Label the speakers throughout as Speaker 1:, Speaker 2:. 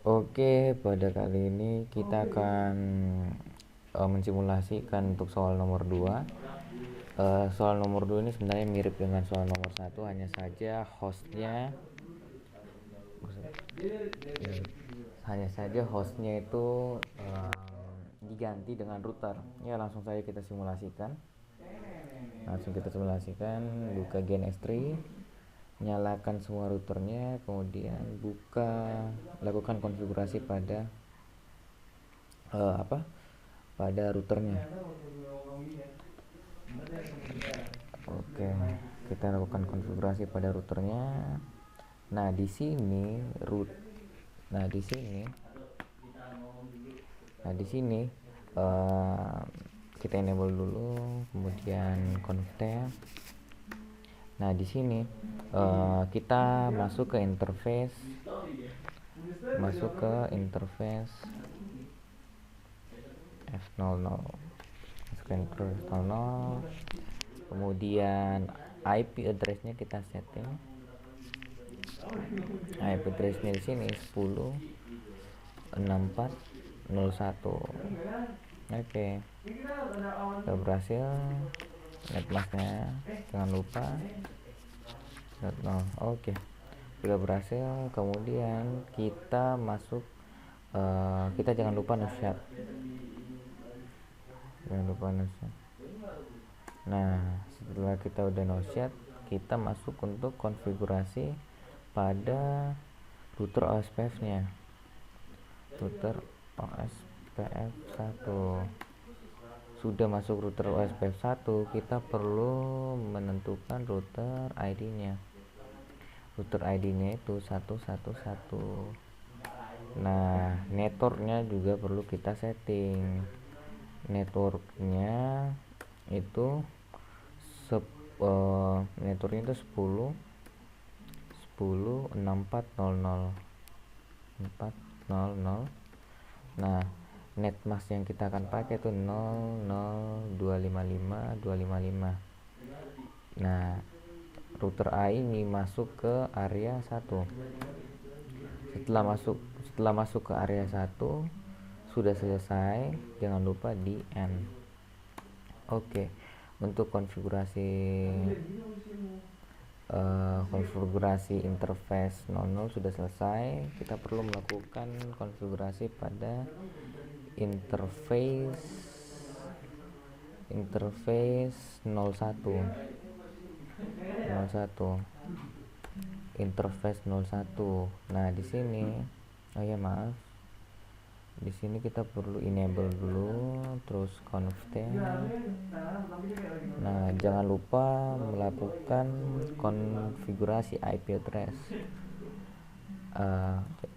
Speaker 1: Oke, pada kali ini kita akan mensimulasikan untuk soal nomor 2. Soal nomor 2 ini sebenarnya mirip dengan soal nomor 1, hanya saja hostnya itu diganti dengan router. Ya, langsung saja kita simulasikan. Buka GNS3, nyalakan semua routernya, kemudian lakukan konfigurasi pada pada routernya. Oke, kita lakukan konfigurasi pada routernya. Nah, di sini kita enable dulu, kemudian connect. Nah, di sini kita masuk ke interface F00, kemudian IP address-nya kita setting. IP address-nya di sini 10.64.01. Oke, sudah berhasil. Netmasknya jangan lupa .0. Oke, sudah berhasil. Kemudian kita masuk, kita jangan lupa noshad. Nah, setelah kita udah noshad, kita masuk untuk konfigurasi pada router OSPF-nya. Router OSPF 1. Sudah masuk router OSPF 1, kita perlu menentukan router ID-nya. Router ID-nya itu 111. Nah, networknya juga perlu kita setting. Networknya itu 10.64.00. Nah, netmask yang kita akan pakai itu 00255.255. Nah, router A ini masuk ke area 1. Setelah masuk ke area 1, sudah selesai, jangan lupa di end. Oke, untuk konfigurasi interface 00 sudah selesai. Kita perlu melakukan konfigurasi pada interface 01. Interface 01. Nah, di sini di sini kita perlu enable dulu, terus config. Nah, jangan lupa melakukan konfigurasi IP address.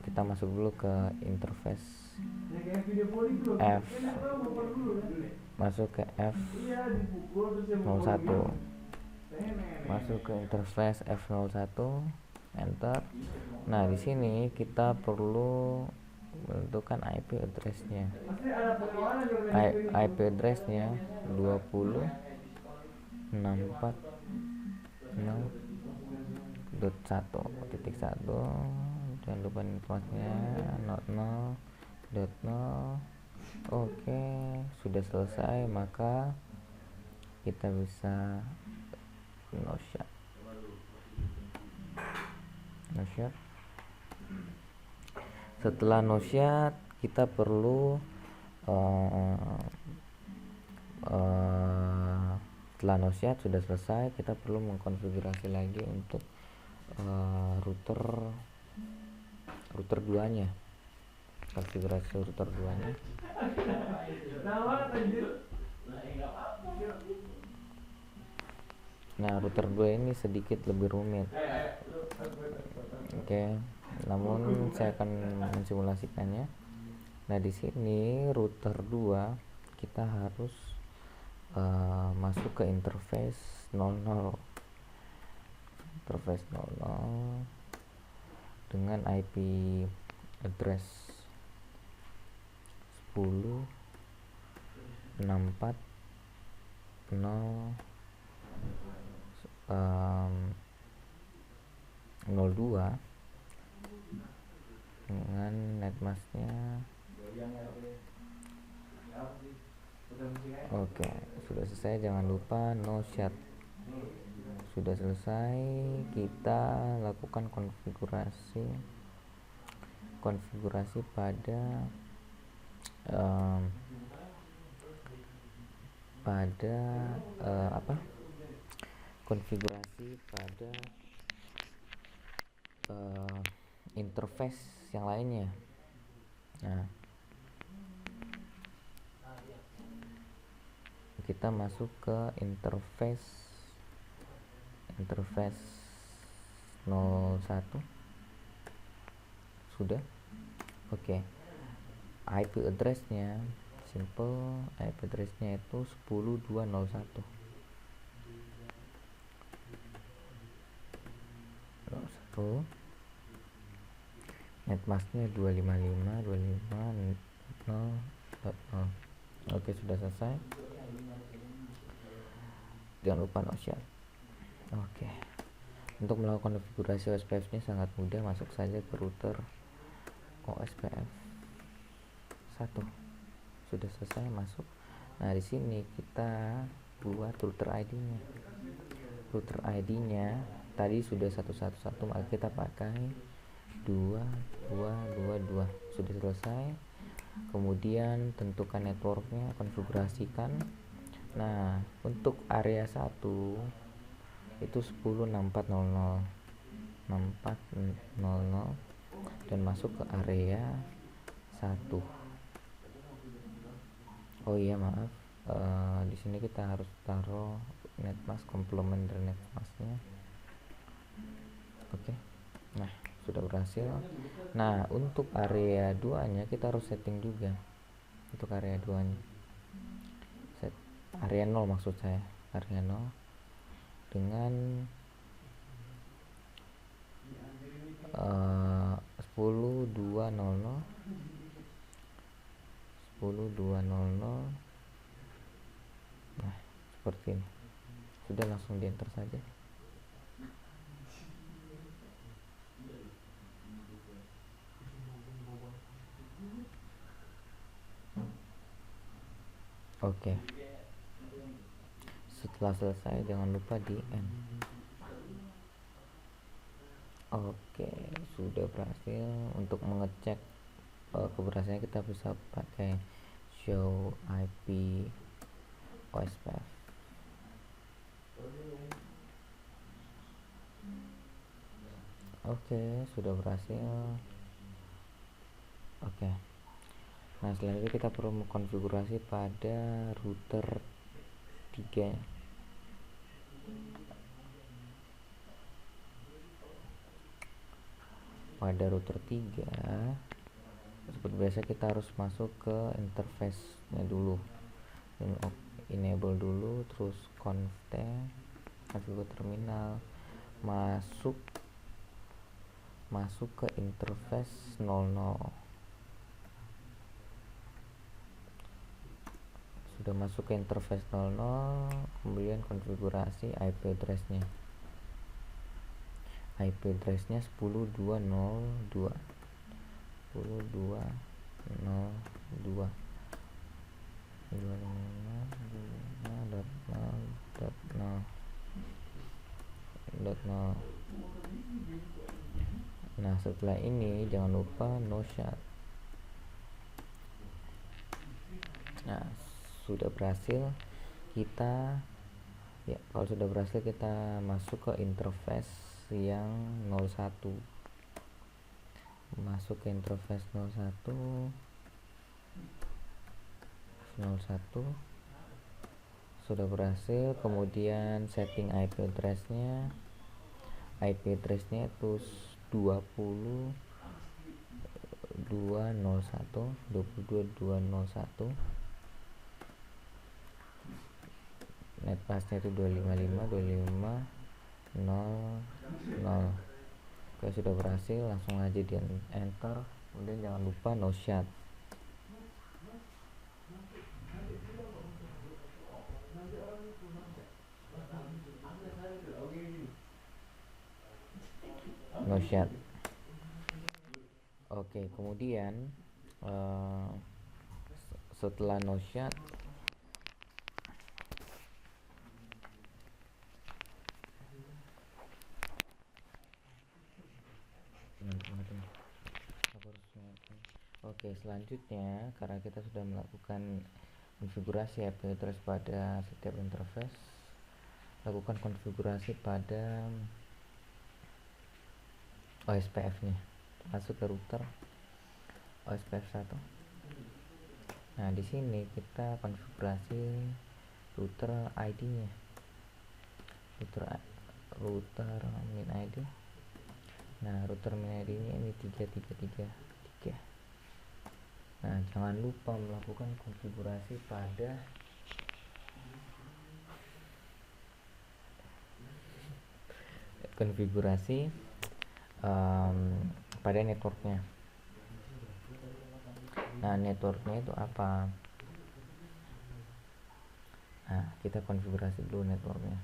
Speaker 1: Kita masuk dulu ke interface F01. Masuk ke interface F01, enter. Nah, di sini kita perlu menentukan IP address-nya. IP address-nya 20.64.0.1. Jangan lupa netmasknya 00.0. Oke, sudah selesai, maka kita bisa noshad. Setelah noshad, kita perlu setelah noshad sudah selesai, kita perlu mengkonfigurasi lagi untuk router 2-nya. Konfigurasi router 2-nya. Nah, router 2 ini sedikit lebih rumit. Oke, namun saya akan mensimulasikannya. Nah, di sini router 2 kita harus masuk ke interface 00. Interface 00 dengan IP address 10.64.0.02 dengan netmasknya. Oke, sudah selesai. Jangan lupa no shot. Sudah selesai, kita lakukan konfigurasi pada konfigurasi pada interface yang lainnya. Nah, kita masuk ke interface 01. Sudah. Oke. IP address-nya simple, IP address-nya itu 10.201. Netmasknya 255.255.0.0. Oke, sudah selesai. Jangan lupa no share. Oke. Untuk melakukan konfigurasi OSPF ini sangat mudah. Masuk saja ke router OSPF 1. Sudah selesai, masuk. Nah, di sini kita buat router ID-nya. Router ID-nya tadi sudah 111, maka kita pakai 2222. Sudah selesai. Kemudian tentukan networknya, konfigurasikan. Nah, untuk area 1 itu 10.6400 dan masuk ke area 1. Oh iya, maaf, di sini kita harus taruh netmask, komplement dari netmasknya. Oke. Nah, sudah berhasil. Nah, untuk area 2 nya kita harus setting juga. Untuk area 2 nya area 0, maksud saya area 0 dengan 10.200. Nah, seperti ini. Sudah, langsung di enter saja. Oke. Setelah selesai, jangan lupa di end. Oke, sudah berhasil. Untuk mengecek keberhasilannya, kita bisa pakai show IP OSPF. Oke, sudah berhasil. Oke. Nah, selanjutnya kita perlu mengkonfigurasi pada router 3. Pada router 3, seperti biasa kita harus masuk ke interface-nya dulu. Enable dulu, terus conft konfigur terminal, masuk ke interface 00. Sudah masuk ke interface 00, kemudian konfigurasi IP address-nya. IP address-nya 10.202. 10.202. 255.0.0.0. Nah, setelah ini jangan lupa no shot. Nah, sudah berhasil. Kalau sudah berhasil, kita masuk ke interface yang 01. Masuk ke interface 01. Sudah berhasil. Kemudian setting IP address-nya. IP address-nya itu 22.201. Netmasknya itu 255.255.0.0. Oke, sudah berhasil. Langsung aja di enter. Kemudian jangan lupa no shot. No shot. Oke, kemudian setelah nosyat Oke, selanjutnya karena kita sudah melakukan konfigurasi IP address pada setiap interface, lakukan konfigurasi pada OSPF nya. Masuk ke router OSPF 1. Nah, di sini kita konfigurasi router ID-nya. Router min ID. Nah, router min ID-nya ini 3333. Nah, jangan lupa melakukan konfigurasi pada pada networknya. Nah, networknya itu apa? Nah, kita konfigurasi dulu networknya.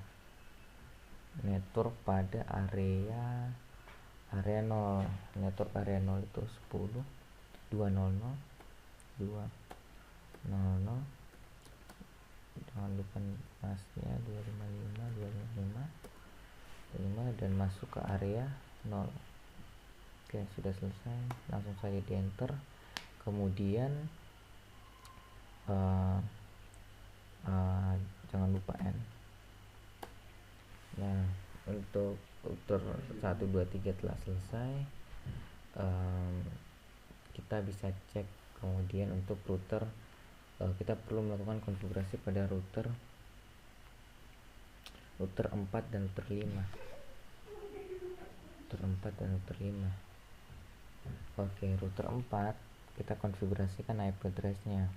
Speaker 1: Network pada area 0. Network area 0 itu 10 200 200. Jangan lupa masnya 255 dan masuk ke area 0. Oke, sudah selesai. Langsung saja di enter. Kemudian jangan lupa N. Nah, untuk router 1 2 3 telah selesai. Kita bisa cek kemudian untuk router, kita perlu melakukan konfigurasi pada router 4 dan router 5. Oke, router 4 kita konfigurasikan IP address-nya.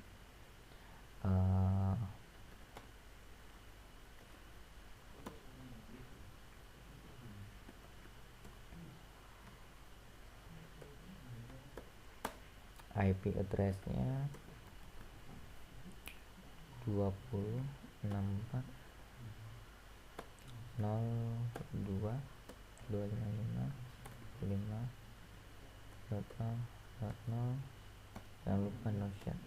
Speaker 1: IP address-nya 2064 02 255 5 0. Jangan lupa nosyat.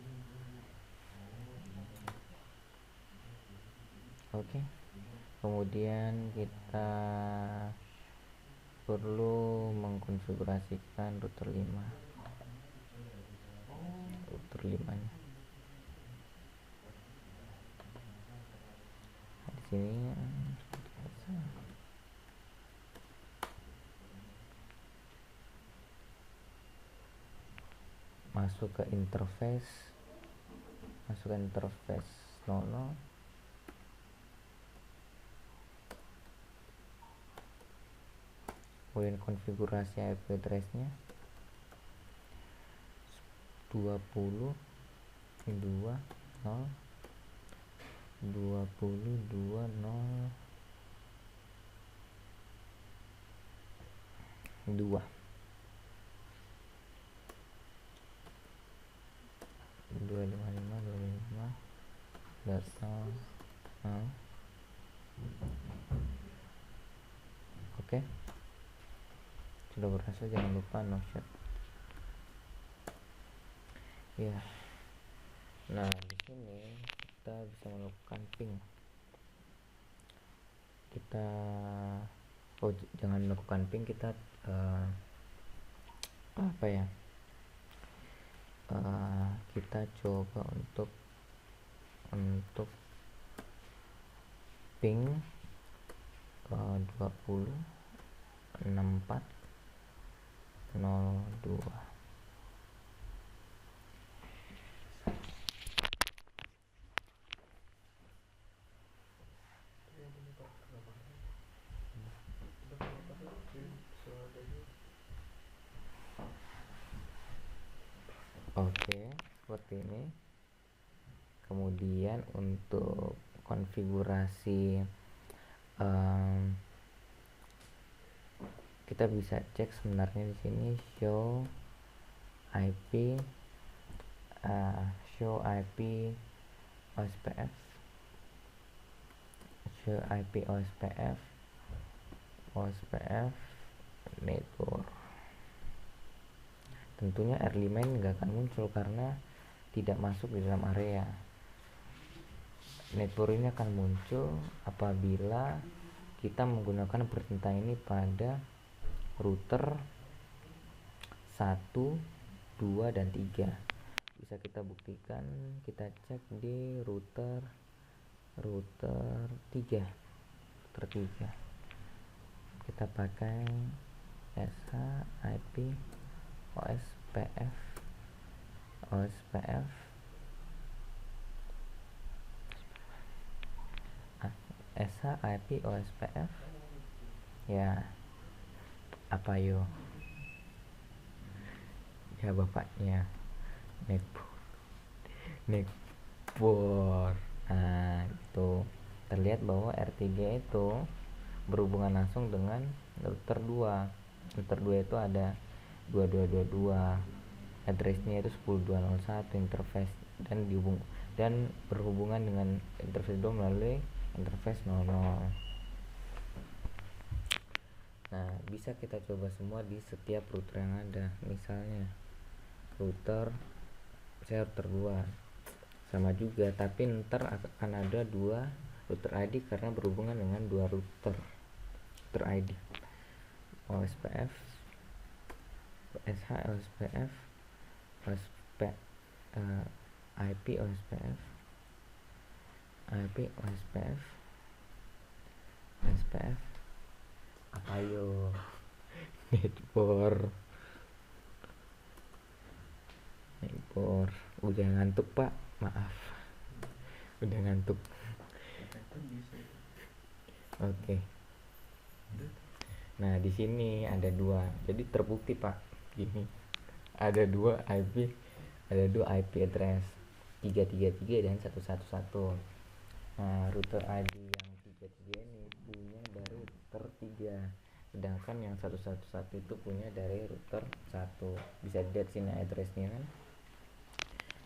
Speaker 1: Oke, kemudian kita perlu mengkonfigurasikan router 5 nya. Di sini masuk ke interface 00. Kemudian konfigurasi IP address-nya 20 2 0 2 255 data. Oke, sudah berhasil. Jangan lupa nosyat ya. Nah, di sini kita bisa melakukan ping. Jangan melakukan ping, kita kita coba untuk ping 206402. Oke, seperti ini. Kemudian untuk konfigurasi kita bisa cek sebenarnya di sini show IP OSPF network. tentunya early main nggak akan muncul karena tidak masuk di dalam area. Network ini akan muncul apabila kita menggunakan perintah ini pada router 1, 2, dan 3. Bisa kita buktikan, kita cek di router 3. Kita pakai SH IP OSPF SH IP OSPF ya, apa yo ya bapaknya, netboard. Nah, itu terlihat bahwa R3 itu berhubungan langsung dengan router 2. Router 2 itu ada 2222, addressnya itu 10201 interface, dan berhubungan dengan interface 2 melalui interface 00. Nah, bisa kita coba semua di setiap router yang ada. Misalnya router 2 sama juga, tapi ntar akan ada 2 router ID karena berhubungan dengan 2 router ID OSPF SH OSPF IP OSPF apa yo network. Udah ngantuk pak, maaf, udah ngantuk. Oke. Nah, di sini ada 2, jadi terbukti pak, gini, ada 2 IP address 333 dan 111. Nah, router ID yang 33 ini punya dari router 3, sedangkan yang 111 itu punya dari router 1. Bisa dilihat sini addressnya kan.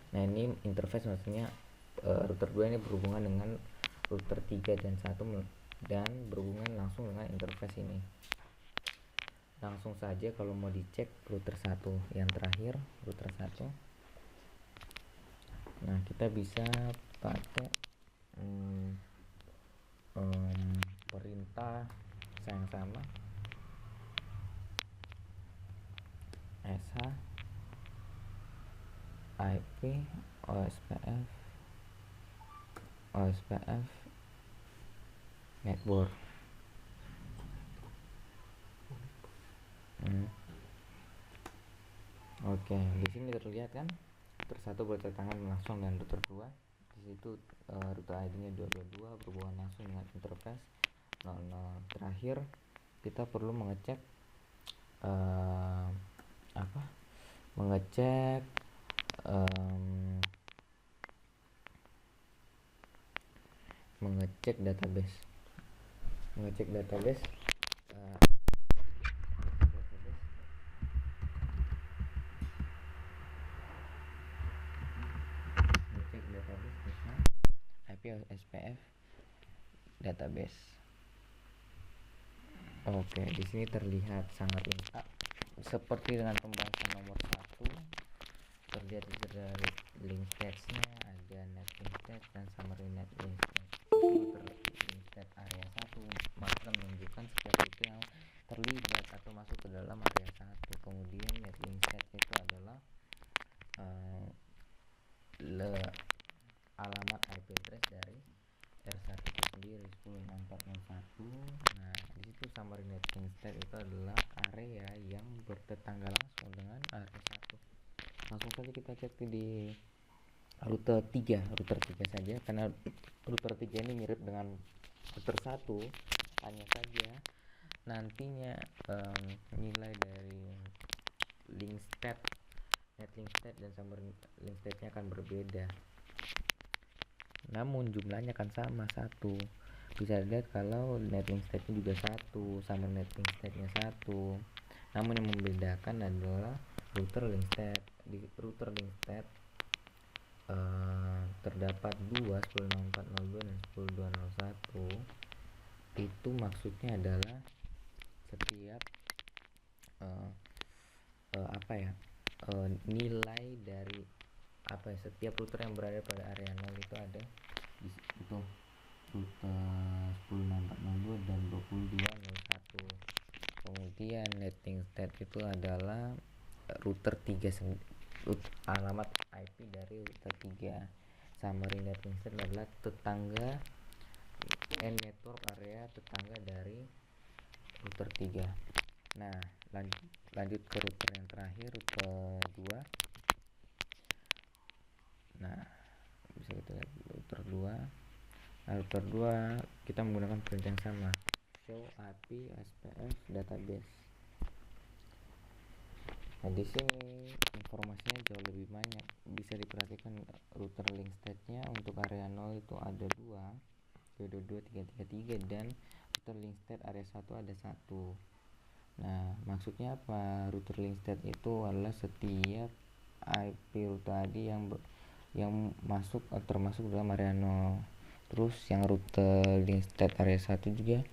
Speaker 1: Nah, ini interface, maksudnya router 2 ini berhubungan dengan router 3 dan 1 dan berhubungan langsung dengan interface ini. Langsung saja kalau mau dicek router 1 yang terakhir, router 1. Nah, kita bisa pakai perintah yang sama, SH IP OSPF network. Oke, di sini terlihat kan router 1 bertentangan langsung dengan router 2. Di situ router ID-nya 222 berhubungan langsung dengan interface 00. Terakhir kita perlu mengecek mengecek database. Ngecek database IP SPF database. Oke, di sini terlihat sangat lengkap seperti dengan pembahasan nomor 1. Terlihat dari link stats-nya, ada net link stats dan summary net link stats. Router link stats area 1 maka menunjukkan setiap router yang terlibat atau masuk ke dalam area 1. Kemudian net link stats itu adalah alamat IP address dari R1 itu sendiri 10.04.01. Nah, di situ summary net link stats itu adalah area yang bertetangga langsung dengan area 1. Langsung saja kita cek di router 3 saja, karena router 3 ini mirip dengan router 1. Hanya saja nantinya nilai dari link stat, net link stat dan summary link statnya akan berbeda, namun jumlahnya akan sama 1. Bisa dilihat kalau net link statnya juga 1, summary net link statnya 1. Namun yang membedakan adalah router link stat. Di router link stat terdapat 10.04.02 dan 10.02.01. Itu maksudnya adalah setiap nilai dari apa ya, setiap router yang berada pada area 0 itu ada di itu router 10402 dan 2201. Kemudian netting state itu adalah router 3 alamat IP dari router 3. Summary netting state adalah tetangga network area tetangga dari router 3. Nah, lanjut ke router yang terakhir, router 2. Nah, bisa kita lihat router 2. Nah, router 2 kita menggunakan perintah yang sama, show IP SPF database. Nah, di sini informasinya jauh lebih banyak. Bisa diperhatikan router link state-nya untuk area 0 itu ada 2, 333, dan router link state area 1 ada 1. Nah, maksudnya apa? Router link state itu adalah setiap IP router ID yang masuk termasuk dalam area 0. Terus yang router link state area 1 juga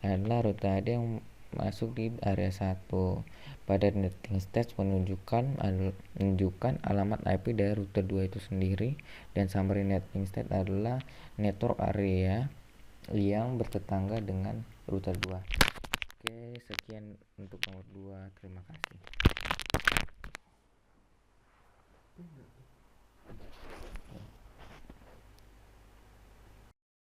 Speaker 1: adalah router ID yang masuk di area 1. Pada netting state menunjukkan alamat IP dari router 2 itu sendiri, dan summary netting state adalah network area yang bertetangga dengan router 2. Oke, sekian untuk nomor 2. Terima kasih.